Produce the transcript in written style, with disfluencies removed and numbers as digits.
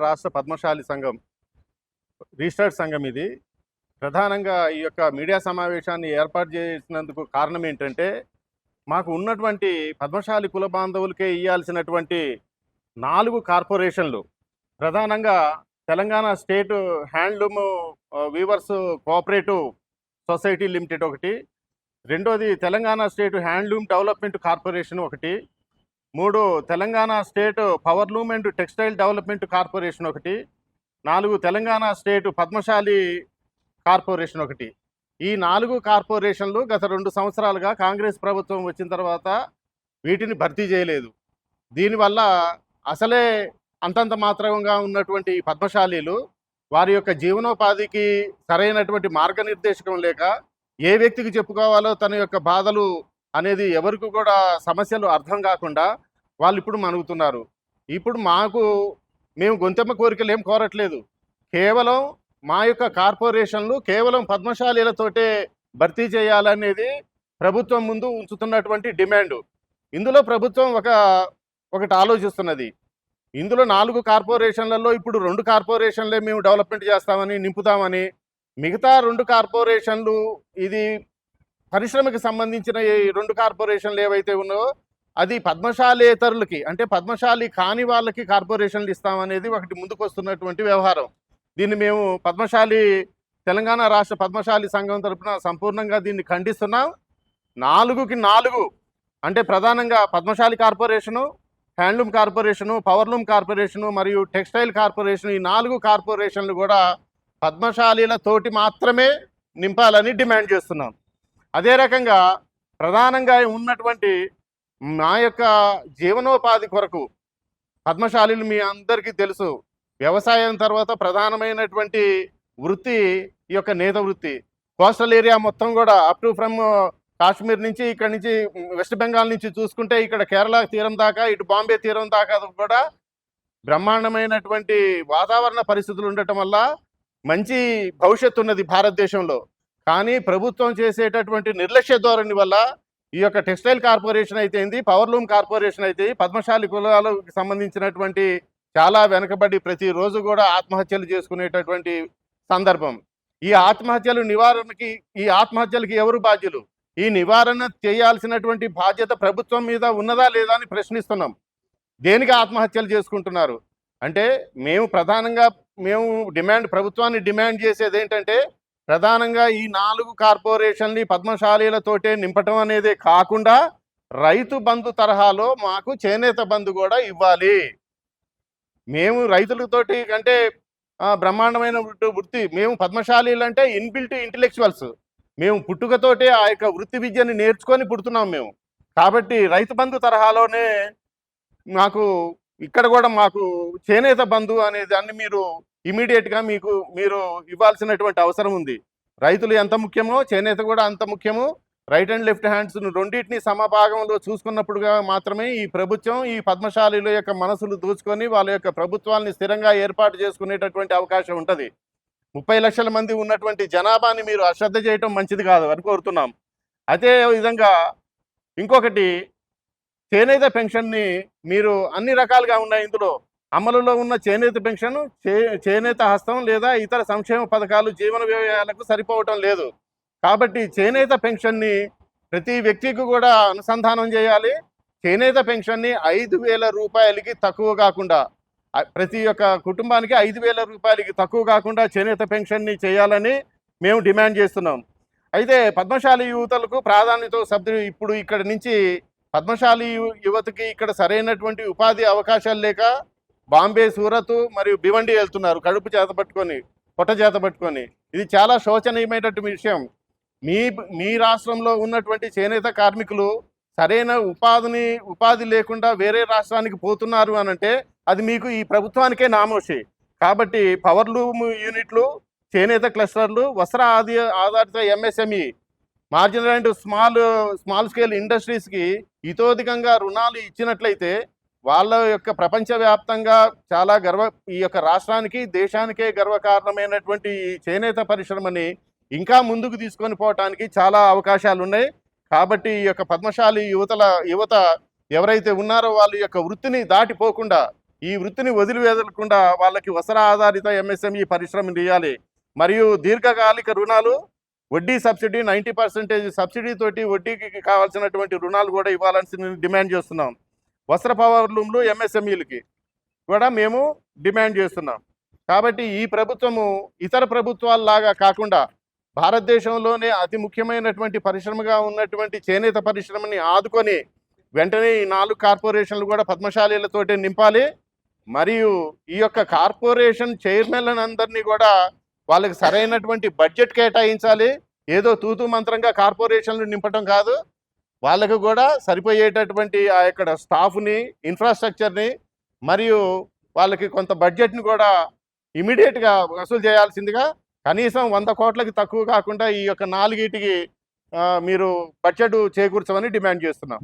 రాష్ట్ర పద్మశాలి సంఘం రిజిస్టర్డ్ సంఘం ఇది. ప్రధానంగా ఈ యొక్క మీడియా సమావేశాన్ని ఏర్పాటు చేసినందుకు కారణం ఏంటంటే, మాకు ఉన్నటువంటి పద్మశాలి కుల బాంధవులకే ఇయ్యాల్సినటువంటి 4 కార్పొరేషన్లు, ప్రధానంగా Telangana state handloom weavers cooperative society limited ఒకటి, రెండోది Telangana state handloom development corporation ఒకటి, 3 Telangana state powerloom and textile development corporation ఒకటి, 4 తెలంగాణ స్టేట్ పద్మశాలి కార్పొరేషన్ ఒకటి. ఈ 4 కార్పొరేషన్లు గత 2 సంవత్సరాలుగా కాంగ్రెస్ ప్రభుత్వం వచ్చిన తర్వాత వీటిని భర్తీ చేయలేదు. దీనివల్ల అసలే అంతంత మాత్రంగా ఉన్నటువంటి పద్మశాలీలు వారి యొక్క జీవనోపాధికి సరైనటువంటి మార్గనిర్దేశకం లేక, ఏ వ్యక్తికి చెప్పుకోవాలో తన యొక్క బాధలు అనేది ఎవరికి కూడా సమస్యలు అర్థం కాకుండా వాళ్ళు ఇప్పుడు మనుగుతున్నారు. ఇప్పుడు మేము గొంతెమ్మ కోరికలు ఏం కోరట్లేదు. కేవలం మా యొక్క కార్పొరేషన్లు కేవలం పద్మశాలీలతోటే భర్తీ చేయాలనేది ప్రభుత్వం ముందు ఉంచుతున్నటువంటి డిమాండ్. ఇందులో ప్రభుత్వం ఒకటి ఆలోచిస్తున్నది. ఇందులో 4 కార్పొరేషన్లలో ఇప్పుడు 2 కార్పొరేషన్లే మేము డెవలప్మెంట్ చేస్తామని నింపుతామని, మిగతా 2 కార్పొరేషన్లు ఇది పరిశ్రమకి సంబంధించిన ఈ 2 కార్పొరేషన్లు ఏవైతే ఉన్నాయో అది పద్మశాలేతరులకి, అంటే పద్మశాలి కాని వాళ్ళకి కార్పొరేషన్లు ఇస్తామనేది ఒకటి ముందుకు వస్తున్నటువంటి వ్యవహారం. దీన్ని మేము తెలంగాణ రాష్ట్ర పద్మశాలి సంఘం తరఫున సంపూర్ణంగా దీన్ని ఖండిస్తున్నాం. 4కి 4 అంటే ప్రధానంగా Padmashali corporation, handloom corporation, powerloom corporation మరియు టెక్స్టైల్ కార్పొరేషన్, ఈ 4 కార్పొరేషన్లు కూడా పద్మశాలీలతోటి మాత్రమే నింపాలని డిమాండ్ చేస్తున్నాం. అదే రకంగా ప్రధానంగా ఉన్నటువంటి మా యొక్క జీవనోపాధి కొరకు పద్మశాలీలు మీ అందరికీ తెలుసు, వ్యవసాయం తర్వాత ప్రధానమైనటువంటి వృత్తి ఈ యొక్క నేత వృత్తి. కోస్టల్ ఏరియా మొత్తం కూడా అప్ టు ఫ్రమ్ కాశ్మీర్ నుంచి, ఇక్కడ నుంచి వెస్ట్ బెంగాల్ నుంచి చూసుకుంటే ఇక్కడ కేరళ తీరం దాకా, ఇటు బాంబే తీరం దాకా కూడా బ్రహ్మాండమైనటువంటి వాతావరణ పరిస్థితులు ఉండటం వల్ల మంచి భవిష్యత్తు ఉన్నది భారతదేశంలో. కానీ ప్రభుత్వం చేసేటటువంటి నిర్లక్ష్య ధోరణి వల్ల ఈ యొక్క టెక్స్టైల్ కార్పొరేషన్ అయితేంది, పవర్లూమ్ కార్పొరేషన్ అయితే పద్మశాలి కులాలకు సంబంధించినటువంటి చాలా వెనకబడి ప్రతిరోజు కూడా ఆత్మహత్యలు చేసుకునేటటువంటి సందర్భం. ఈ ఆత్మహత్యలకి ఎవరు బాధ్యులు? ఈ నివారణ చేయాల్సినటువంటి బాధ్యత ప్రభుత్వం మీద ఉన్నదా లేదా అని ప్రశ్నిస్తున్నాం. దేనికి ఆత్మహత్యలు చేసుకుంటున్నారు అంటే, మేము ప్రభుత్వాన్ని డిమాండ్ చేసేది ఏంటంటే, ప్రధానంగా ఈ 4 కార్పొరేషన్ని పద్మశాలీలతోటే నింపటం అనేది కాకుండా రైతు బంధు తరహాలో మాకు చేనేత బంధు కూడా ఇవ్వాలి. మేము రైతులతోటి అంటే బ్రహ్మాండమైన వృత్తి, మేము పద్మశాలీలు అంటే ఇన్బిల్ట్ ఇంటెలెక్చువల్స్, మేము పుట్టుకతోటే ఆ యొక్క వృత్తి విద్యని నేర్చుకొని పుడుతున్నాం మేము. కాబట్టి రైతు బంధు తరహాలోనే ఇక్కడ కూడా మాకు చేనేత బంధు అనే దాన్ని మీరు ఇమీడియట్గా మీరు ఇవ్వాల్సినటువంటి అవసరం ఉంది. రైతులు ఎంత ముఖ్యమో చేనేత కూడా అంత ముఖ్యము. రైట్ అండ్ లెఫ్ట్ హ్యాండ్స్ రెండింటిని సమభాగంలో చూసుకున్నప్పుడుగా మాత్రమే ఈ ప్రభుత్వం ఈ పద్మశాలీల యొక్క మనసులు దోచుకొని వాళ్ళ యొక్క ప్రభుత్వాన్ని స్థిరంగా ఏర్పాటు చేసుకునేటటువంటి అవకాశం ఉంటుంది. 30 లక్షల మంది ఉన్నటువంటి జనాభాని మీరు అశ్రద్ధ చేయటం మంచిది కాదు అని కోరుతున్నాం. అదే విధంగా ఇంకొకటి, చేనేత పెన్షన్ని మీరు అన్ని రకాలుగా ఉన్నాయి. ఇందులో అమలులో ఉన్న చేనేత పెన్షన్, చేనేత హస్తం లేదా ఇతర సంక్షేమ పథకాలు జీవన వ్యయాలకు సరిపోవటం లేదు. కాబట్టి చేనేత పెన్షన్ని ప్రతి వ్యక్తికి కూడా అనుసంధానం చేయాలి. చేనేత పెన్షన్ని 5,000 రూపాయలకి తక్కువ కాకుండా, ప్రతి ఒక్క కుటుంబానికి 5,000 రూపాయలకి తక్కువ కాకుండా చేనేత పెన్షన్ని చేయాలని మేము డిమాండ్ చేస్తున్నాం. అయితే పద్మశాలి యువతలకు ప్రాధాన్యత ఇప్పుడు ఇక్కడ నుంచి పద్మశాలి యువతకి ఇక్కడ సరైనటువంటి ఉపాధి అవకాశాలు లేక బాంబే, సూరత్ మరియు భివండి వెళ్తున్నారు కడుపు చేత పట్టుకొని, పొట్ట చేత పట్టుకొని. ఇది చాలా శోచనీయమైనటువంటి విషయం. మీ రాష్ట్రంలో ఉన్నటువంటి చేనేత కార్మికులు సరైన ఉపాధి లేకుండా వేరే రాష్ట్రానికి పోతున్నారు అనంటే అది మీకు ఈ ప్రభుత్వానికే నామోషి. కాబట్టి పవర్లూమ్ యూనిట్లు, చేనేత క్లస్టర్లు, వస్త్ర ఆధారిత MSME, marginal and small scale ఇండస్ట్రీస్కి ఇతోధికంగా రుణాలు ఇచ్చినట్లయితే వాళ్ళ యొక్క ప్రపంచవ్యాప్తంగా చాలా ఈ యొక్క రాష్ట్రానికి, దేశానికే గర్వకారణమైనటువంటి ఈ చేనేత పరిశ్రమని ఇంకా ముందుకు తీసుకొని పోవటానికి చాలా అవకాశాలు ఉన్నాయి. కాబట్టి ఈ యొక్క పద్మశాలి యువత ఎవరైతే ఉన్నారో వాళ్ళ యొక్క వృత్తిని దాటిపోకుండా ఈ వృత్తిని వదిలివేదలకుండా వాళ్ళకి వస్త్ర ఆధారిత ఎంఎస్ఎంఈ పరిశ్రమను ఇవ్వాలి. మరియు దీర్ఘకాలిక రుణాలు వడ్డీ సబ్సిడీ 90% సబ్సిడీ తోటి వడ్డీకి కావాల్సినటువంటి రుణాలు కూడా ఇవ్వాలని డిమాండ్ చేస్తున్నాం. వస్త్ర పవర్లూమ్లు ఎంఎస్ఎంఈలకి కూడా మేము డిమాండ్ చేస్తున్నాం. కాబట్టి ఈ ప్రభుత్వము ఇతర ప్రభుత్వాలలాగా కాకుండా భారతదేశంలోనే అతి ముఖ్యమైనటువంటి పరిశ్రమగా ఉన్నటువంటి చేనేత పరిశ్రమని ఆదుకొని వెంటనే ఈ 4 కార్పొరేషన్లు కూడా పద్మశాలీలతోటి నింపాలి. మరియు ఈ యొక్క కార్పొరేషన్ చైర్మన్లందరినీ కూడా వాళ్ళకి సరైనటువంటి బడ్జెట్ కేటాయించాలి. ఏదో తూతూ మంత్రంగా కార్పొరేషన్లు నింపటం కాదు, వాళ్ళకు కూడా సరిపోయేటటువంటి ఆ యొక్క స్టాఫ్ని, ఇన్ఫ్రాస్ట్రక్చర్ని మరియు వాళ్ళకి కొంత బడ్జెట్ని కూడా ఇమీడియట్గా వసూలు చేయాల్సిందిగా, కనీసం 100 కోట్లకి తక్కువ కాకుండా ఈ యొక్క 4టికి మీరు బడ్జెట్ చేకూర్చమని డిమాండ్ చేస్తున్నాం.